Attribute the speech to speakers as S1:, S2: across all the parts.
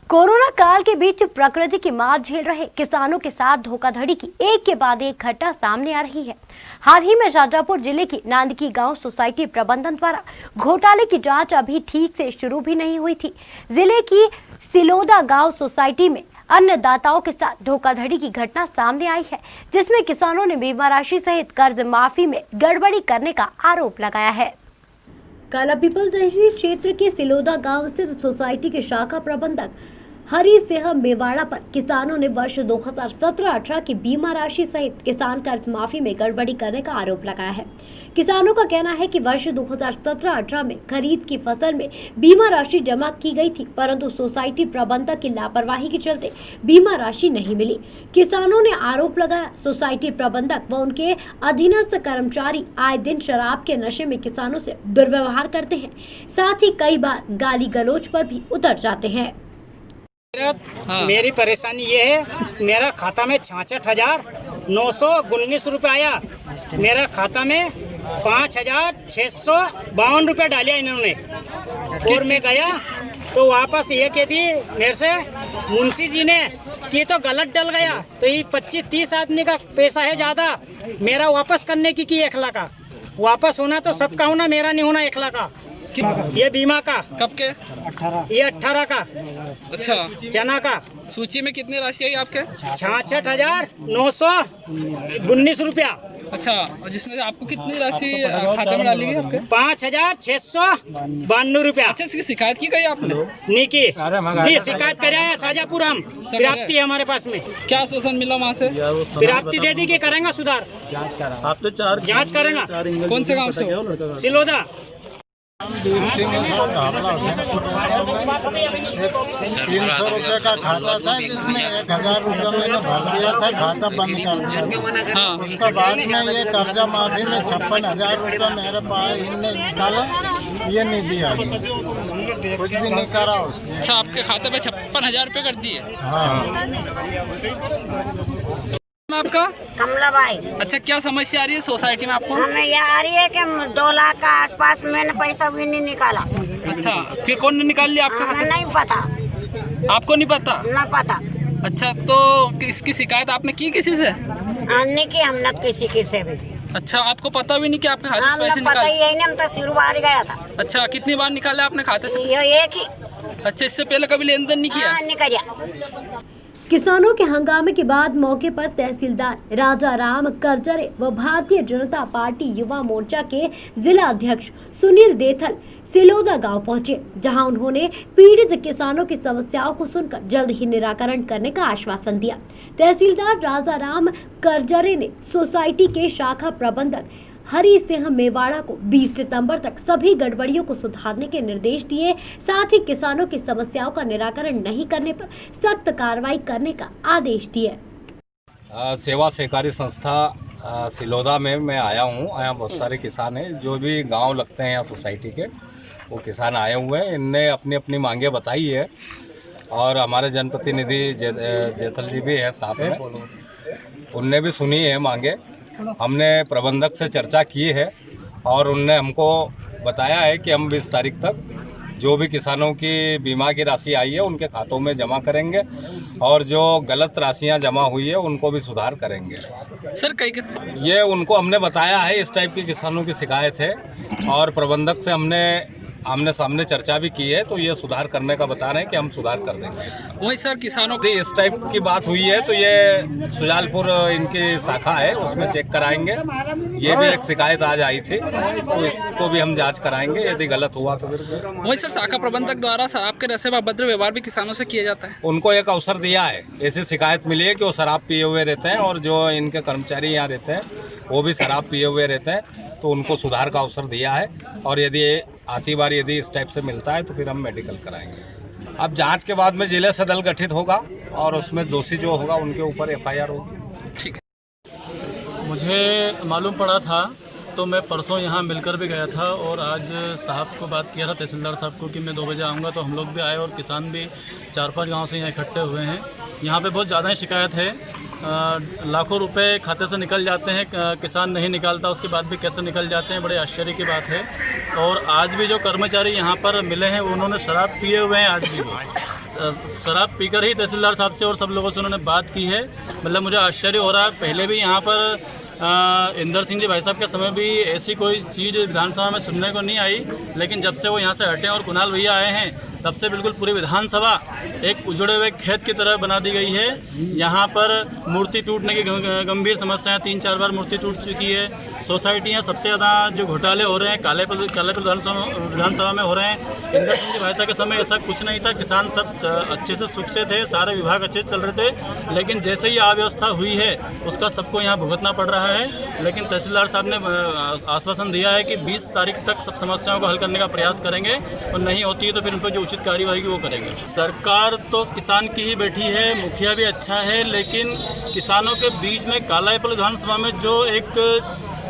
S1: Corona काल के बीच प्रकृति की मार झेल रहे किसानों के साथ धोखाधड़ी की एक के बाद एक घटना सामने आ रही है। हाल ही में शाजापुर जिले की नांदकी गांव सोसाइटी प्रबंधन द्वारा घोटाले की जांच अभी ठीक से शुरू भी नहीं हुई थी। जिले की सिलोदा गांव सोसाइटी में अन्नदाताओं के साथ धोखाधड़ी की घटना सामने आई है, जिसमें किसानों ने बीमा राशि सहित कर्ज माफी में गड़बड़ी करने का आरोप लगाया है। कालापीपल तहसील क्षेत्र के सिलोदा गांव स्थित सोसाइटी के शाखा प्रबंधक हरि सिंह मेवाड़ा पर किसानों ने वर्ष 2017-18 की बीमा राशि सहित किसान कर्ज माफी में गड़बड़ी करने का आरोप लगाया है। किसानों का कहना है कि वर्ष 2017-18 में खरीद की फसल में बीमा राशि जमा की गई थी, परंतु सोसाइटी प्रबंधक की लापरवाही के चलते बीमा राशि नहीं मिली। किसानों ने आरोप लगाया सोसाइटी प्रबंधक व उनके अधीनस्थ कर्मचारी आए दिन शराब के नशे में किसानों से दुर्व्यवहार करते हैं, साथ ही कई बार गाली गलौज पर भी उतर जाते हैं।
S2: मेरी परेशानी ये है, मेरा खाता में 66,919 रुपये आया। मेरा खाता में 5,652 रुपये डालिया इन्होंने, और मैं गया तो वापस ये कह दी मेरे से मुंशी जी ने कि तो गलत डल गया, तो ये 25-30 आदमी का पैसा है ज़्यादा, मेरा वापस करने की 1 लाख का वापस होना तो सबका होना, मेरा नहीं होना 1 लाख का। ये बीमा का
S3: कब के?
S2: 18 ये 18 का।
S3: अच्छा,
S2: चना का
S3: सूची में कितनी राशि आई आपके?
S2: 66,919 रुपया।
S3: अच्छा, और जिसमें आपको कितनी राशि खाते में डाली गई आपके?
S2: 5,652 रुपया।
S3: अच्छा, इसकी शिकायत की गई आपने?
S2: नहीं की, नहीं शिकायत करे आया शाजापुर हम, प्राप्ति है हमारे पास में।
S3: क्या आश्वासन मिला वहाँ से?
S2: प्राप्ति दे दी कि करेंगे सुधार,
S4: आप तो
S2: जांच करेंगे।
S3: कौन से गांव से हो?
S2: सिलोदा।
S4: 300 रुपये का खाता था, जिसमें 1,000 रुपये मैंने भर दिया था, खाता बंद कर दिया था।
S3: हाँ।
S4: उसके बाद में ये कर्जा माफी में 56,000 रुपये मेरे पास इनने निकाला, ये नहीं दिया, कुछ भी नहीं करा उसने।
S3: अच्छा, आपके खाते में 56,000 रुपये कर दिए?
S4: हाँ।
S3: आपका?
S5: कमलाबाई।
S3: अच्छा, क्या समस्या आ रही है सोसाइटी में आपको?
S5: हमें यह आ रही है कि 2 लाख का आसपास मैंने पैसा भी नहीं निकाला।
S3: अच्छा, फिर कौन ने निकाल लिया आपका
S5: हमें
S3: खाते से?
S5: नहीं पता।
S3: आपको नहीं पता?
S5: न पता।
S3: अच्छा, तो इसकी शिकायत आपने की किसी से?
S5: नहीं की हमने किसी से भी।
S3: अच्छा, आपको पता भी नहीं कि आपके खाते से पैसे
S5: पता
S3: निकाले?
S5: ही नहीं, हम तो शुरुआत गया था।
S3: अच्छा, कितनी बार निकाले आपने खाते से?
S5: ये एक ही।
S3: अच्छा, इससे पहले कभी लेन देन नहीं किया?
S5: नहीं किया।
S1: किसानों के हंगामे के बाद मौके पर तहसीलदार राजा राम करजरे व भारतीय जनता पार्टी युवा मोर्चा के जिला अध्यक्ष सुनील देथल सिलोदा गांव पहुंचे, जहां उन्होंने पीड़ित किसानों की समस्याओं को सुनकर जल्द ही निराकरण करने का आश्वासन दिया। तहसीलदार राजा राम करजरे ने सोसाइटी के शाखा प्रबंधक हरि सिंह मेवाड़ा को 20 सितंबर तक सभी गड़बड़ियों को सुधारने के निर्देश दिए, साथ ही किसानों की समस्याओं का निराकरण नहीं करने पर सख्त कार्रवाई करने का आदेश दिए।
S6: सेवा सहकारी संस्था सिलोदा में मैं आया हूँ। यहाँ बहुत सारे किसान हैं, जो भी गांव लगते हैं यहाँ सोसाइटी के, वो किसान आए हुए हैं। इनने अपनी अपनी मांगे बताई है, और हमारे जनप्रतिनिधि जेतल जी भी है साथ में, उनने भी सुनी है मांगे। हमने प्रबंधक से चर्चा की है, और उनने हमको बताया है कि हम 20 तारीख तक जो भी किसानों की बीमा की राशि आई है उनके खातों में जमा करेंगे, और जो गलत राशियां जमा हुई है उनको भी सुधार करेंगे।
S3: सर,
S6: ये उनको हमने बताया है, इस टाइप की किसानों की शिकायत है, और प्रबंधक से हमने आमने सामने चर्चा भी की है, तो ये सुधार करने का बता रहे हैं कि हम सुधार कर देंगे इसका।
S3: वही सर, किसानों
S6: की इस टाइप की बात हुई है तो ये सुजालपुर इनकी शाखा है, उसमें चेक कराएंगे। ये भी एक शिकायत आज आई थी, तो इसको भी हम जांच कराएंगे, यदि गलत हुआ तो फिर।
S3: वही सर, शाखा प्रबंधक द्वारा शराब के नशे व अभद्र व्यवहार भी किसानों से किया जाता है।
S6: उनको एक अवसर दिया है, ऐसी शिकायत मिली है कि वो शराब पिए हुए रहते हैं, और जो इनके कर्मचारी यहाँ रहते हैं वो भी शराब पिए हुए रहते हैं, तो उनको सुधार का अवसर दिया है। और यदि आती बार यदि इस टाइप से मिलता है तो फिर हम मेडिकल कराएंगे। अब जांच के बाद में जिले से दल गठित होगा, और उसमें दोषी जो होगा उनके ऊपर FIR होगी।
S3: ठीक है।
S7: मुझे मालूम पड़ा था, तो मैं परसों यहाँ मिलकर भी गया था, और आज साहब को बात किया था, तहसीलदार साहब को, कि मैं 2 बजे आऊँगा। तो हम लोग भी आए, और किसान भी 4-5 गाँव से यहाँ इकट्ठे हुए हैं। यहाँ पे बहुत ज़्यादा ही शिकायत है। लाखों रुपए खाते से निकल जाते हैं, किसान नहीं निकालता, उसके बाद भी कैसे निकल जाते हैं, बड़े आश्चर्य की बात है। और आज भी जो कर्मचारी यहाँ पर मिले हैं उन्होंने शराब पिए हुए हैं आज भी। शराब पीकर ही तहसीलदार साहब से और सब लोगों से उन्होंने बात की है। मतलब मुझे आश्चर्य हो रहा है, पहले भी यहाँ पर इंदर सिंह जी भाई साहब के समय भी ऐसी कोई चीज़ विधानसभा में सुनने को नहीं आई, लेकिन जब से वो यहाँ से हटे और कुणाल भैया आए हैं तब से बिल्कुल पूरी विधानसभा एक उजड़े हुए खेत की तरह बना दी गई है। यहाँ पर मूर्ति टूटने की गंभीर समस्याएं, 3-4 बार मूर्ति टूट चुकी है। सोसाइटियाँ सबसे ज़्यादा जो घोटाले हो रहे हैं कालेपुर विधानसभा में हो रहे हैं। इंदर सिंह जी भाई साहब के समय ऐसा कुछ नहीं था, किसान सब अच्छे से सुख से थे, सारे विभाग अच्छे से चल रहे थे, लेकिन जैसे ही अव्यवस्था हुई है उसका सबको यहाँ भुगतना पड़ रहा है। लेकिन तहसीलदार साहब ने आश्वासन दिया है कि 20 तारीख तक सब समस्याओं को हल करने का प्रयास करेंगे और नहीं होती है तो फिर उन पर जो उचित कार्यवाही की वो करेंगे। सरकार तो किसान की ही बैठी है, मुखिया भी अच्छा है, लेकिन किसानों के बीच में कालायपल विधानसभा में जो एक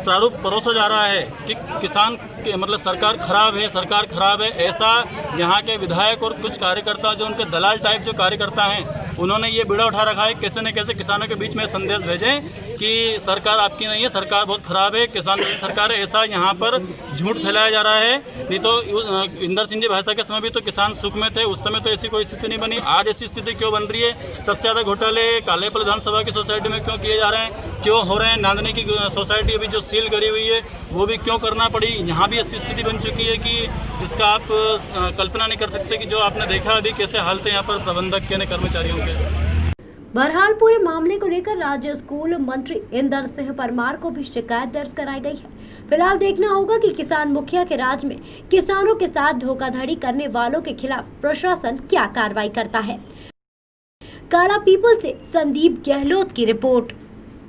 S7: प्रारूप परोसा जा रहा है कि किसान मतलब सरकार खराब है, ऐसा यहाँ के विधायक और कुछ कार्यकर्ता जो उनके दलाल टाइप जो कार्यकर्ता हैं उन्होंने ये बीड़ा उठा रखा है, कैसे न कैसे किसानों के बीच में संदेश भेजें कि सरकार आपकी नहीं है, सरकार बहुत ख़राब है, किसान नहीं सरकार है, ऐसा यहाँ पर झूठ फैलाया जा रहा है। नहीं तो इंदर सिंह जी भाई साहब के समय भी तो किसान सुख में थे, उस समय तो ऐसी कोई स्थिति नहीं बनी। आज ऐसी स्थिति क्यों बन रही है? सबसे ज़्यादा घोटाले कालेपल विधानसभा की सोसाइटी में क्यों किए जा रहे हैं, क्यों हो रहे हैं? नांदनी की सोसाइटी अभी जो सील करी हुई है वो भी क्यों करना पड़ी? यहाँ भी ऐसी स्थिति बन चुकी है कि जिसका आप कल्पना नहीं कर सकते कि जो आपने देखा अभी कैसे हालत है यहाँ पर प्रबंधक के ने कर्मचारियों के।
S1: बहरहाल पूरे मामले को लेकर राज्य स्कूल मंत्री इंदर सिंह परमार को भी शिकायत दर्ज कराई गई है। फिलहाल देखना होगा कि किसान मुखिया के राज में किसानों के साथ धोखाधड़ी करने वालों के खिलाफ प्रशासन क्या कार्रवाई करता है। काला पीपल से संदीप गहलोत की रिपोर्ट।